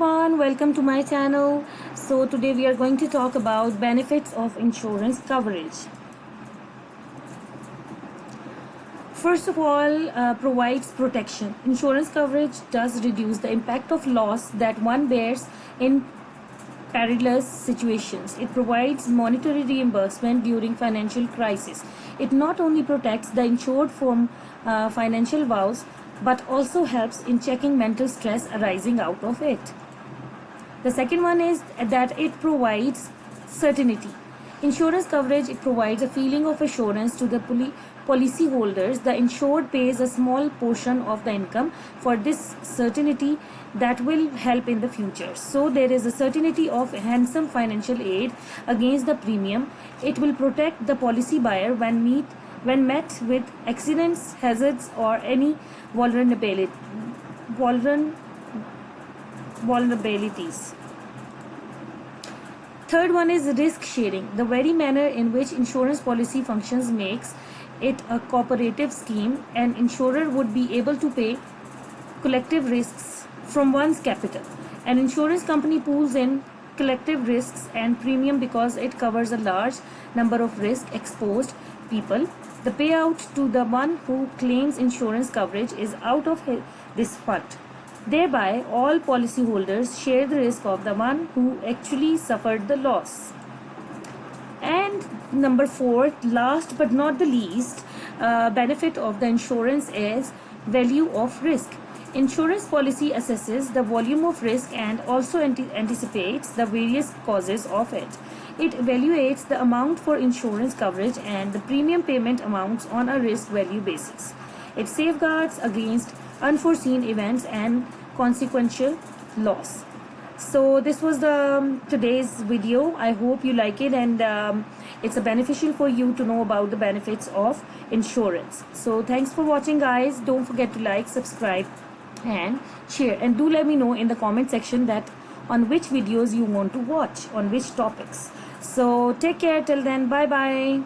everyone, welcome to my channel. So today we are going to talk about benefits of insurance coverage. First of all, provides protection. Insurance coverage does reduce the impact of loss that one bears in perilous situations. It provides monetary reimbursement during financial crisis. It not only protects the insured from financial woes, but also helps in checking mental stress arising out of it. The second one is that it provides certainty. Insurance coverage, it provides a feeling of assurance to the policy holders. The insured pays a small portion of the income for this certainty that will help in the future. So there is a certainty of handsome financial aid against the premium. It will protect the policy buyer when met with accidents, hazards, or any vulnerabilities. Third one is risk sharing. The very manner in which insurance policy functions makes it a cooperative scheme. An insurer would be able to pay collective risks from one's capital. An insurance company pools in collective risks and premium because it covers a large number of risk exposed people. The payout to the one who claims insurance coverage is out of this fund. Thereby, all policyholders share the risk of the one who actually suffered the loss. And number four, last but not the least, benefit of the insurance is value of risk. Insurance policy assesses the volume of risk and also anticipates the various causes of it. It evaluates the amount for insurance coverage and the premium payment amounts on a risk value basis. It safeguards against unforeseen events and consequential loss. So this was the today's video. I hope you like it, and it's beneficial for you to know about the benefits of insurance. So thanks for watching, guys. Don't forget to like, subscribe, and share, and do let me know in the comment section that on which videos you want to watch, on which topics. So take care till then. Bye bye.